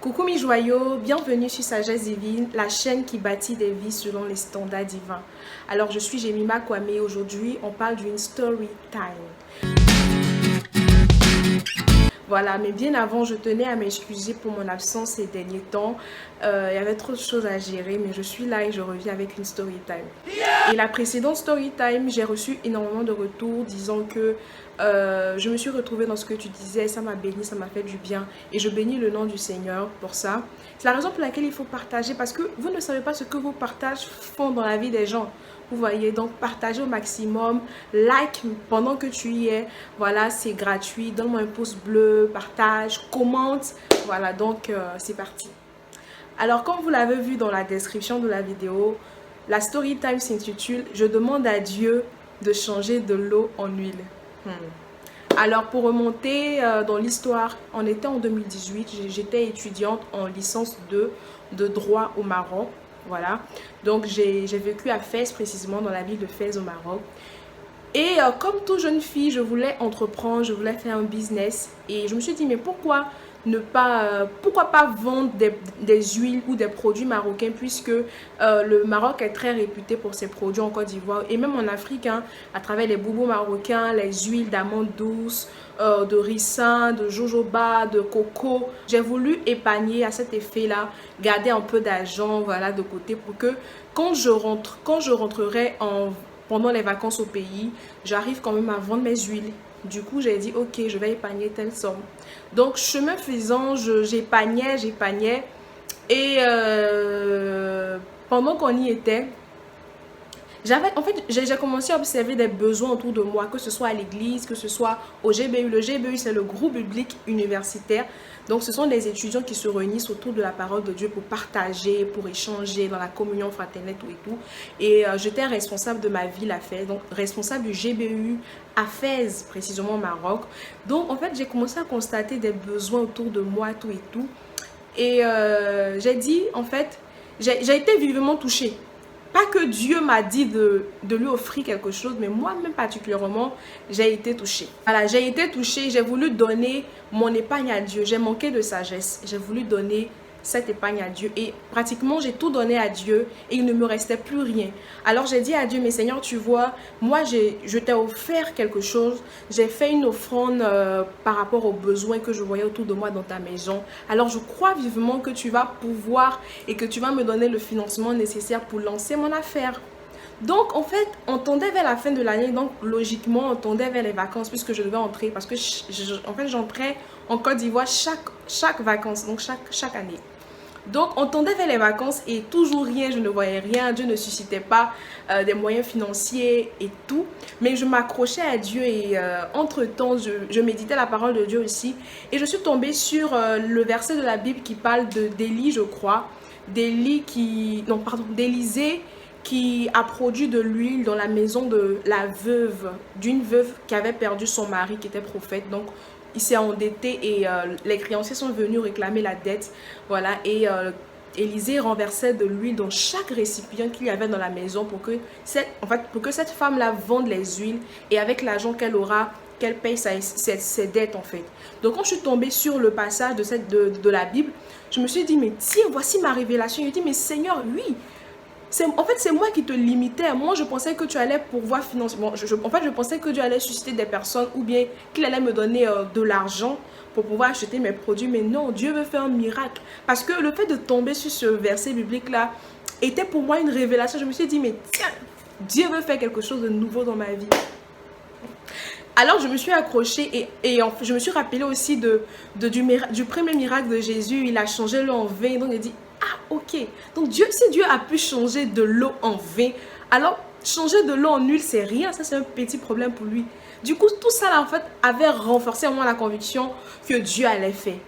Coucou mes joyaux, bienvenue sur Sagesse Divine, la chaîne qui bâtit des vies selon les standards divins. Alors je suis Jemima Kwame et aujourd'hui on parle d'une story time. Voilà, mais bien avant, je tenais à m'excuser pour mon absence ces derniers temps. Il y avait trop de choses à gérer, mais je suis là et je reviens avec une story time. Et la précédente story time, j'ai reçu énormément de retours disant que je me suis retrouvée dans ce que tu disais, ça m'a béni, ça m'a fait du bien. Et je bénis le nom du Seigneur pour ça. C'est la raison pour laquelle il faut partager, parce que vous ne savez pas ce que vos partages font dans la vie des gens. Vous voyez, donc partagez au maximum, like pendant que tu y es, voilà, c'est gratuit, donne-moi un pouce bleu, partage, commente, voilà, donc c'est parti. Alors comme vous l'avez vu dans la description de la vidéo, la story time s'intitule « Je demande à Dieu de changer de l'eau en huile ». Alors pour remonter dans l'histoire, on était en 2018, j'étais étudiante en licence 2 de droit au Maroc. Voilà, donc j'ai vécu à Fès, précisément dans la ville de Fès au Maroc. Et comme toute jeune fille, je voulais entreprendre, je voulais faire un business. Et je me suis dit, mais pourquoi pas vendre des huiles ou des produits marocains, puisque le Maroc est très réputé pour ses produits en Côte d'Ivoire et même en Afrique, hein, à travers les boubous marocains, les huiles d'amandes douces, de ricin, de jojoba, de coco. J'ai voulu épargner à cet effet-là, garder un peu d'argent, voilà, de côté pour que quand je rentrerai pendant les vacances au pays, j'arrive quand même à vendre mes huiles. Du coup, j'ai dit, ok, je vais épargner telle somme. Donc, chemin faisant, j'épargnais. Et pendant qu'on y était, j'ai commencé à observer des besoins autour de moi, que ce soit à l'église, que ce soit au GBU. Le GBU, c'est le groupe biblique universitaire. Donc, ce sont des étudiants qui se réunissent autour de la parole de Dieu pour partager, pour échanger dans la communion fraternelle, tout et tout. Et j'étais responsable de ma ville à Fès, donc responsable du GBU à Fès, précisément au Maroc. Donc, en fait, j'ai commencé à constater des besoins autour de moi, tout et tout. Et j'ai dit, en fait, j'ai été vivement touchée. Pas que Dieu m'a dit de lui offrir quelque chose, mais moi-même particulièrement, j'ai été touchée. Voilà, j'ai été touchée, j'ai voulu donner mon épargne à Dieu. J'ai manqué de sagesse, j'ai voulu donner cette épargne à Dieu. Et pratiquement, j'ai tout donné à Dieu et il ne me restait plus rien. Alors, j'ai dit à Dieu, mais Seigneur, tu vois, moi, je t'ai offert quelque chose. J'ai fait une offrande par rapport aux besoins que je voyais autour de moi dans ta maison. Alors, je crois vivement que tu vas pouvoir et que tu vas me donner le financement nécessaire pour lancer mon affaire. Donc, en fait, on tendait vers la fin de l'année. Donc, logiquement, on tendait vers les vacances puisque je devais entrer. Parce que, en fait, j'entrais en Côte d'Ivoire chaque vacances, donc chaque année. Donc, on tendait vers les vacances et toujours rien, je ne voyais rien. Dieu ne suscitait pas des moyens financiers et tout. Mais je m'accrochais à Dieu et entre-temps, je méditais la parole de Dieu aussi. Et je suis tombée sur le verset de la Bible qui parle d'Élie, je crois. D'Élisée qui a produit de l'huile dans la maison de la veuve, d'une veuve qui avait perdu son mari qui était prophète. Donc, il s'est endetté et les créanciers sont venus réclamer la dette. Voilà, et Élisée renversait de l'huile dans chaque récipient qu'il y avait dans la maison pour que cette femme-là vende les huiles et avec l'argent qu'elle aura, qu'elle paye ses dettes en fait. Donc quand je suis tombée sur le passage de la Bible, je me suis dit, mais tiens, voici ma révélation. Je dis, mais Seigneur, oui, en fait, c'est moi qui te limitais. Moi, je pensais que tu allais pouvoir financer. Bon, en fait, je pensais que Dieu allait susciter des personnes ou bien qu'il allait me donner de l'argent pour pouvoir acheter mes produits. Mais non, Dieu veut faire un miracle. Parce que le fait de tomber sur ce verset biblique-là était pour moi une révélation. Je me suis dit, mais tiens, Dieu veut faire quelque chose de nouveau dans ma vie. Alors, je me suis accrochée et je me suis rappelée aussi du premier miracle de Jésus. Il a changé l'eau en vin. Donc, il dit, ah, ok. Donc, si Dieu a pu changer de l'eau en vin, alors changer de l'eau en huile, c'est rien. Ça, c'est un petit problème pour lui. Du coup, tout ça, là, en fait, avait renforcé en moi la conviction que Dieu allait faire.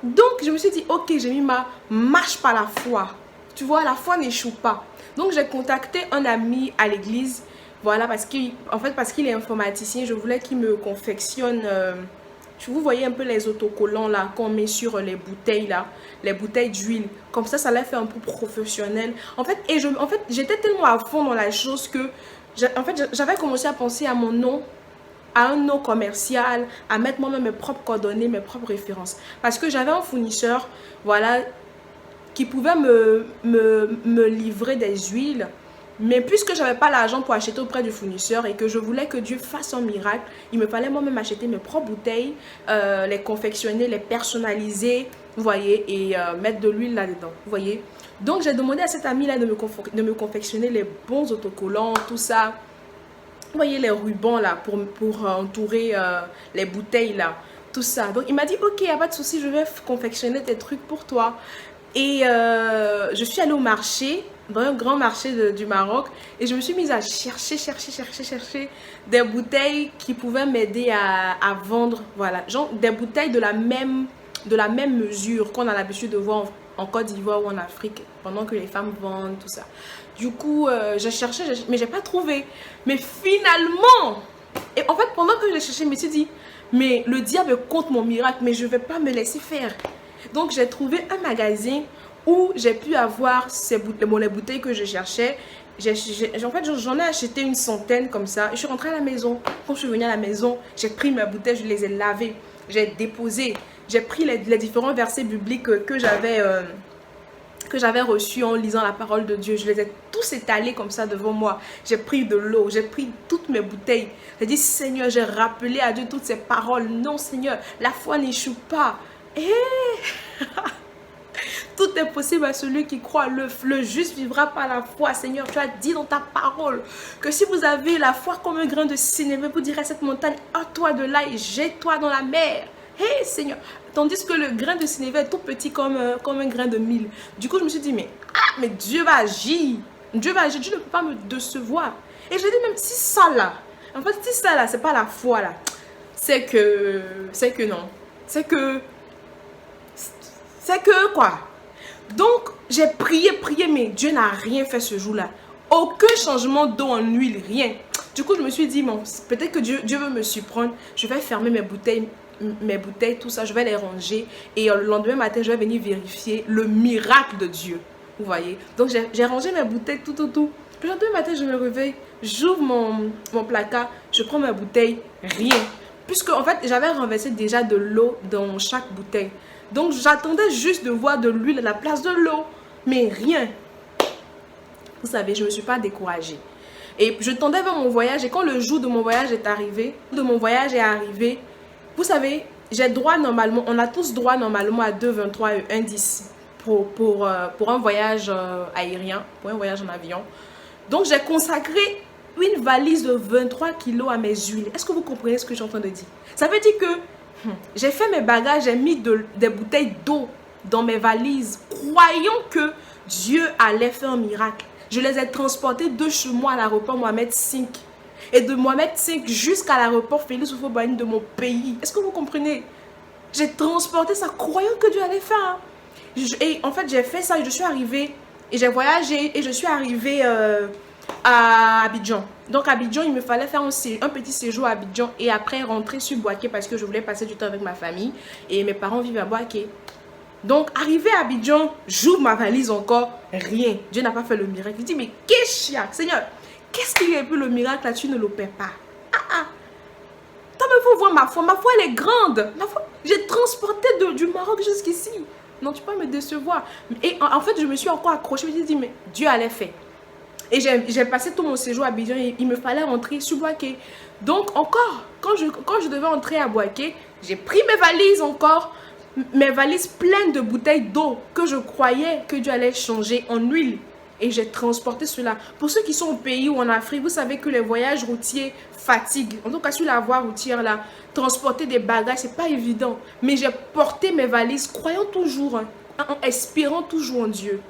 Donc, je me suis dit, ok, j'ai mis ma marche par la foi. Tu vois, la foi n'échoue pas. Donc, j'ai contacté un ami à l'église. Voilà, parce qu'il est informaticien, je voulais qu'il me confectionne, vous voyez un peu les autocollants là, qu'on met sur les bouteilles là, les bouteilles d'huile. Comme ça les fait un peu professionnel. En fait, j'étais tellement à fond dans la chose que, j'avais commencé à penser à mon nom à un nom commercial, à mettre moi-même mes propres coordonnées, mes propres références. Parce que j'avais un fournisseur, voilà, qui pouvait me livrer des huiles. Mais puisque je n'avais pas l'argent pour acheter auprès du fournisseur et que je voulais que Dieu fasse un miracle, il me fallait moi-même acheter mes propres bouteilles, les confectionner, les personnaliser, vous voyez, et mettre de l'huile là-dedans, vous voyez. Donc j'ai demandé à cet ami-là de me confectionner les bons autocollants, tout ça. Vous voyez les rubans là pour entourer les bouteilles là, tout ça. Donc il m'a dit, ok, il n'y a pas de souci, je vais confectionner tes trucs pour toi. Et je suis allée au marché, dans un grand marché du Maroc, et je me suis mise à chercher des bouteilles qui pouvaient m'aider à vendre, voilà, genre des bouteilles de la même mesure qu'on a l'habitude de voir en Côte d'Ivoire ou en Afrique, pendant que les femmes vendent, tout ça. Du coup, j'ai cherché, mais j'ai pas trouvé. Mais finalement, et en fait, pendant que j'ai cherché, je me suis dit, mais le diable compte mon miracle, mais je vais pas me laisser faire. Donc, j'ai trouvé un magasin où j'ai pu avoir les bouteilles que je cherchais. En fait, j'en ai acheté une centaine comme ça. Je suis rentrée à la maison. Quand je suis venue à la maison, j'ai pris mes bouteilles, je les ai lavées. J'ai déposé. J'ai pris les différents versets bibliques que j'avais reçus en lisant la parole de Dieu. Je les ai tous étalés comme ça devant moi. J'ai pris de l'eau, j'ai pris toutes mes bouteilles. J'ai dit, Seigneur, j'ai rappelé à Dieu toutes ces paroles. Non, Seigneur, la foi n'échoue pas. Tout est possible à celui qui croit. Le juste vivra par la foi. Seigneur, tu as dit dans ta parole que si vous avez la foi comme un grain de sénévé, vous direz à cette montagne, hors-toi de là et jette-toi dans la mer. Hé, Seigneur. Tandis que le grain de sénévé est tout petit comme un grain de mil. Du coup, je me suis dit, mais Dieu va agir. Dieu va agir. Dieu ne peut pas me décevoir. Et je dis même, si ça là, en fait, si ça là, c'est pas la foi là, c'est que non. C'est que quoi? Donc, j'ai prié, mais Dieu n'a rien fait ce jour-là. Aucun changement d'eau en huile, rien. Du coup, je me suis dit, bon, peut-être que Dieu veut me surprendre. Je vais fermer mes bouteilles, tout ça, je vais les ranger. Et le lendemain matin, je vais venir vérifier le miracle de Dieu. Vous voyez? Donc, j'ai rangé mes bouteilles, tout. Le lendemain matin, je me réveille, j'ouvre mon placard, je prends mes bouteilles, rien. Puisque, en fait, j'avais renversé déjà de l'eau dans chaque bouteille. Donc, j'attendais juste de voir de l'huile à la place de l'eau. Mais rien. Vous savez, je ne me suis pas découragée. Et je tendais vers mon voyage. Et quand le jour de mon voyage est arrivé, vous savez, j'ai droit normalement, on a tous droit normalement à 2,23 et 1,10 pour un voyage aérien, pour un voyage en avion. Donc, j'ai consacré une valise de 23 kilos à mes huiles. Est-ce que vous comprenez ce que je suis en train de dire? Ça veut dire que j'ai fait mes bagages, j'ai mis des bouteilles d'eau dans mes valises, croyant que Dieu allait faire un miracle. Je les ai transportées de chez moi à l'aéroport Mohamed V. Et de Mohamed V jusqu'à l'aéroport Félix Houphouët-Boigny de mon pays. Est-ce que vous comprenez? J'ai transporté ça, croyant que Dieu allait faire. Et en fait, j'ai fait ça et je suis arrivée. Et j'ai voyagé et je suis arrivée à Abidjan. Donc à Abidjan, il me fallait faire un petit séjour à Abidjan et après rentrer sur Boaké parce que je voulais passer du temps avec ma famille et mes parents vivent à Boaké. Donc arrivé à Abidjan, j'ouvre ma valise encore, rien. Dieu n'a pas fait le miracle. Je dis, mais qu'est-ce qu'il y a, Seigneur? Qu'est-ce qu'il y a eu le miracle là, tu ne l'opères pas? Toi, il faut voir ma foi. Ma foi, elle est grande. J'ai transporté du Maroc jusqu'ici. Non, tu peux pas me décevoir. Et en fait, je me suis encore accrochée. Je me suis dit, mais Dieu allait faire. Et j'ai passé tout mon séjour à Abidjan et il me fallait rentrer sur Boaké. Donc encore, quand je devais entrer à Boaké, j'ai pris mes valises encore, mes valises pleines de bouteilles d'eau que je croyais que Dieu allait changer en huile. Et j'ai transporté cela. Pour ceux qui sont au pays ou en Afrique, vous savez que les voyages routiers fatiguent. En tout cas, sur la voie routière, là, transporter des bagages, c'est pas évident. Mais j'ai porté mes valises, croyant toujours, espérant toujours en Dieu.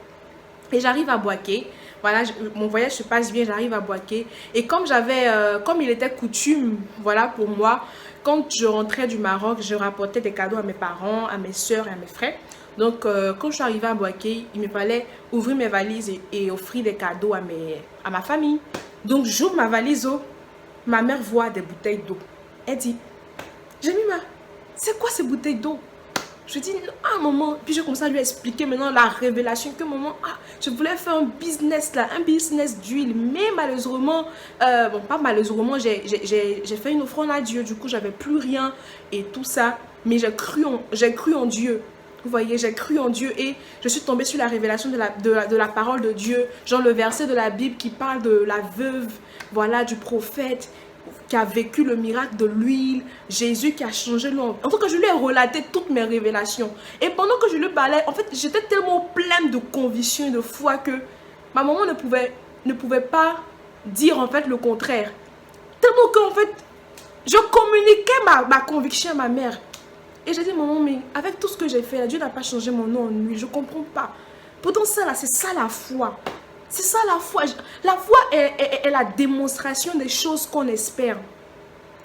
Et j'arrive à Boaké. Voilà, mon voyage se passe bien, j'arrive à Boaké. Et comme il était coutume, voilà, pour moi, quand je rentrais du Maroc, je rapportais des cadeaux à mes parents, à mes soeurs et à mes frères. Donc, quand je suis arrivée à Boaké, il me fallait ouvrir mes valises et offrir des cadeaux à ma famille. Donc, j'ouvre ma valise, ma mère voit des bouteilles d'eau. Elle dit, Jemima, c'est quoi ces bouteilles d'eau? Je dis, ah maman, puis j'ai commencé à lui expliquer maintenant la révélation que maman, je voulais faire un business là, un business d'huile, mais malheureusement, bon pas malheureusement, j'ai fait une offrande à Dieu, du coup j'avais plus rien et tout ça, mais j'ai cru en Dieu. Vous voyez, j'ai cru en Dieu et je suis tombée sur la révélation de la parole de Dieu, genre le verset de la Bible qui parle de la veuve, voilà, du prophète qui a vécu le miracle de l'huile, Jésus qui a changé l'homme. En tout cas, je lui ai relaté toutes mes révélations. Et pendant que je lui parlais, en fait, j'étais tellement pleine de conviction et de foi que ma maman ne pouvait pas dire en fait le contraire. Tellement qu'en fait, je communiquais ma conviction à ma mère. Et j'ai dit, maman, mais avec tout ce que j'ai fait, là, Dieu n'a pas changé mon nom en huile, je ne comprends pas. Pourtant, ça là, c'est ça la foi. C'est ça la foi. La foi est la démonstration des choses qu'on espère.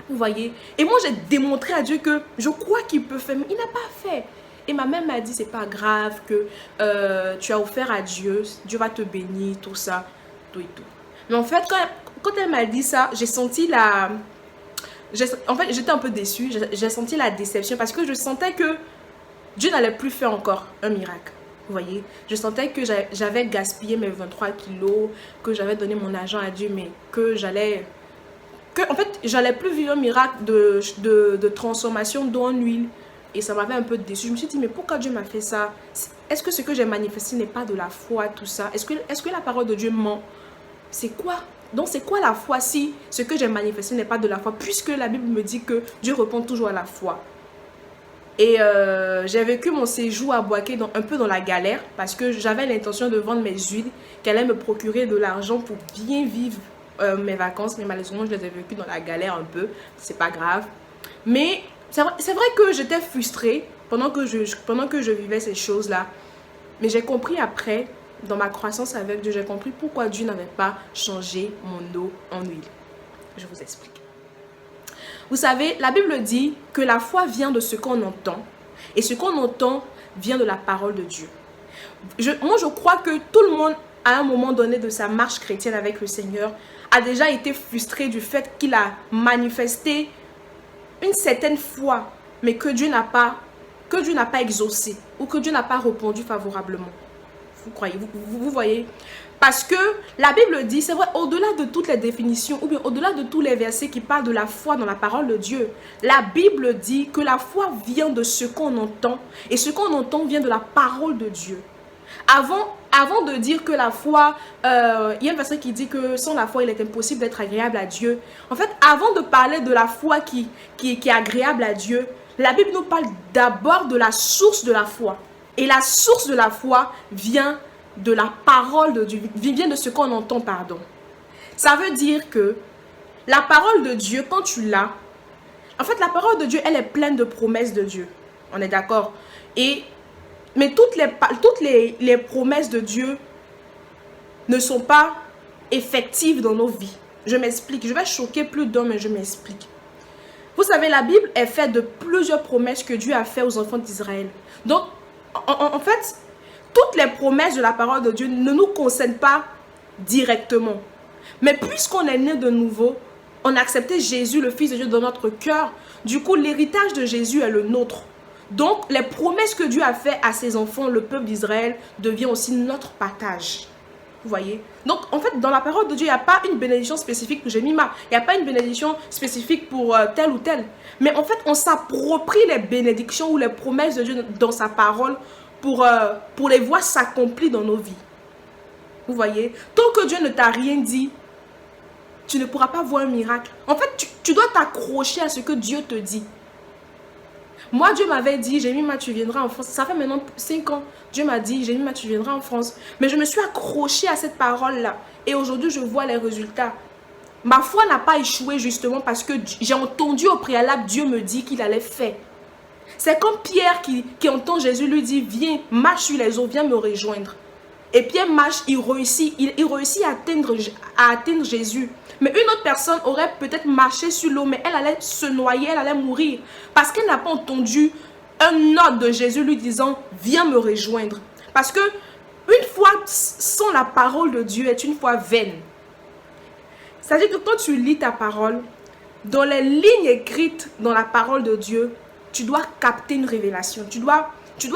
Vous voyez? Et moi, j'ai démontré à Dieu que je crois qu'il peut faire, mais il n'a pas fait. Et ma mère m'a dit, c'est pas grave que tu as offert à Dieu, Dieu va te bénir, tout ça, tout et tout. Mais en fait, quand elle m'a dit ça, j'ai senti la... En fait, j'étais un peu déçue, j'ai senti la déception parce que je sentais que Dieu n'allait plus faire encore un miracle. Vous voyez, je sentais que j'avais gaspillé mes 23 kilos, que j'avais donné mon argent à Dieu, mais que en fait, j'allais plus vivre un miracle de transformation d'eau en huile. Et ça m'avait un peu déçu. Je me suis dit, mais pourquoi Dieu m'a fait ça? Est-ce que ce que j'ai manifesté n'est pas de la foi, tout ça? Est-ce que la parole de Dieu ment? C'est quoi? Donc, c'est quoi la foi si ce que j'ai manifesté n'est pas de la foi? Puisque la Bible me dit que Dieu répond toujours à la foi. Et j'ai vécu mon séjour à Boaké un peu dans la galère parce que j'avais l'intention de vendre mes huiles qui allaient me procurer de l'argent pour bien vivre mes vacances. Mais malheureusement, je les ai vécues dans la galère un peu. C'est pas grave. Mais c'est vrai que j'étais frustrée pendant que je vivais ces choses-là. Mais j'ai compris après, dans ma croissance avec Dieu, j'ai compris pourquoi Dieu n'avait pas changé mon eau en huile. Je vous explique. Vous savez, la Bible dit que la foi vient de ce qu'on entend. Et ce qu'on entend vient de la parole de Dieu. Moi, je crois que tout le monde, à un moment donné de sa marche chrétienne avec le Seigneur, a déjà été frustré du fait qu'il a manifesté une certaine foi, mais que Dieu n'a pas exaucé ou que Dieu n'a pas répondu favorablement. Vous croyez, vous voyez? Parce que la Bible dit, c'est vrai, au-delà de toutes les définitions, ou bien au-delà de tous les versets qui parlent de la foi dans la parole de Dieu, la Bible dit que la foi vient de ce qu'on entend, et ce qu'on entend vient de la parole de Dieu. Avant de dire que la foi, il y a un verset qui dit que sans la foi, il est impossible d'être agréable à Dieu. En fait, avant de parler de la foi qui est agréable à Dieu, la Bible nous parle d'abord de la source de la foi. Et la source de la foi vient de la parole de Dieu, vient de ce qu'on entend, pardon. Ça veut dire que la parole de Dieu, quand tu l'as, en fait, la parole de Dieu, elle est pleine de promesses de Dieu. On est d'accord? Mais toutes les promesses de Dieu ne sont pas effectives dans nos vies. Je m'explique. Je vais choquer plus d'hommes, mais je m'explique. Vous savez, la Bible est faite de plusieurs promesses que Dieu a faites aux enfants d'Israël. Donc, en fait, toutes les promesses de la parole de Dieu ne nous concernent pas directement. Mais puisqu'on est né de nouveau, on a accepté Jésus, le Fils de Dieu, dans notre cœur. Du coup, l'héritage de Jésus est le nôtre. Donc, les promesses que Dieu a faites à ses enfants, le peuple d'Israël, devient aussi notre partage. Vous voyez? Donc, en fait, dans la parole de Dieu, il n'y a pas une bénédiction spécifique pour Jemima. Il n'y a pas une bénédiction spécifique pour tel ou tel. Mais en fait, on s'approprie les bénédictions ou les promesses de Dieu dans sa parole pour les voir s'accomplir dans nos vies. Vous voyez? Tant que Dieu ne t'a rien dit, tu ne pourras pas voir un miracle. En fait, tu dois t'accrocher à ce que Dieu te dit. Moi, Dieu m'avait dit, Jemima, tu viendras en France. Ça fait maintenant 5 ans. Dieu m'a dit, Jemima, tu viendras en France. Mais je me suis accrochée à cette parole-là. Et aujourd'hui, je vois les résultats. Ma foi n'a pas échoué justement parce que j'ai entendu au préalable, Dieu me dit qu'il allait faire. C'est comme Pierre qui entend Jésus lui dire, viens, marche sur les eaux, viens me rejoindre. Et Pierre marche, il réussit à atteindre Jésus. Mais une autre personne aurait peut-être marché sur l'eau, mais elle allait se noyer, elle allait mourir. Parce qu'elle n'a pas entendu un ordre de Jésus lui disant, viens me rejoindre. Parce que une foi sans la parole de Dieu est une foi vaine. C'est-à-dire que quand tu lis ta parole, dans les lignes écrites dans la parole de Dieu, tu dois capter une révélation. Tu dois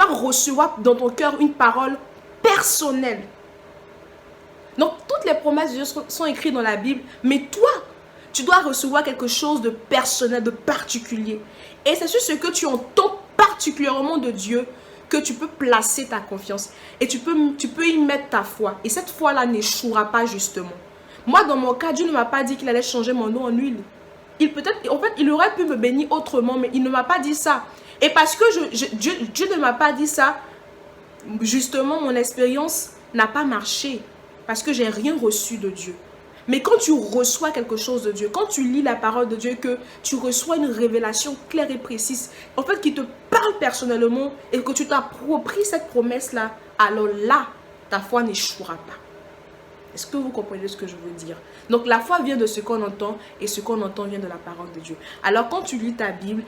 recevoir dans ton cœur une parole personnelle. Donc, toutes les promesses de Dieu sont écrites dans la Bible, mais toi, tu dois recevoir quelque chose de personnel, de particulier. Et c'est sur ce que tu entends particulièrement de Dieu que tu peux placer ta confiance. Et tu peux y mettre ta foi. Et cette foi-là n'échouera pas justement. Moi, dans mon cas, Dieu ne m'a pas dit qu'il allait changer mon eau en huile. En fait, il aurait pu me bénir autrement, mais il ne m'a pas dit ça. Et parce que Dieu ne m'a pas dit ça, justement, mon expérience n'a pas marché. Parce que j'ai rien reçu de Dieu. Mais quand tu reçois quelque chose de Dieu, quand tu lis la parole de Dieu, que tu reçois une révélation claire et précise, en fait, qui te parle personnellement et que tu t'appropries cette promesse-là, alors là, ta foi n'échouera pas. Est-ce que vous comprenez ce que je veux dire? Donc, la foi vient de ce qu'on entend et ce qu'on entend vient de la parole de Dieu. Alors, quand tu lis ta Bible,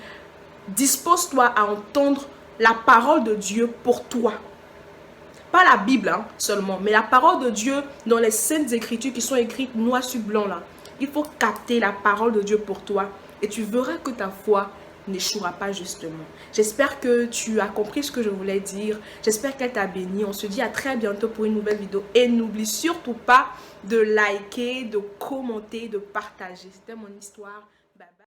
dispose-toi à entendre la parole de Dieu pour toi. Pas la Bible seulement, mais la parole de Dieu dans les saintes écritures qui sont écrites noir sur blanc là. Il faut capter la parole de Dieu pour toi et tu verras que ta foi n'échouera pas justement. J'espère que tu as compris ce que je voulais dire. J'espère qu'elle t'a béni. On se dit à très bientôt pour une nouvelle vidéo. Et n'oublie surtout pas de liker, de commenter, de partager. C'était mon histoire.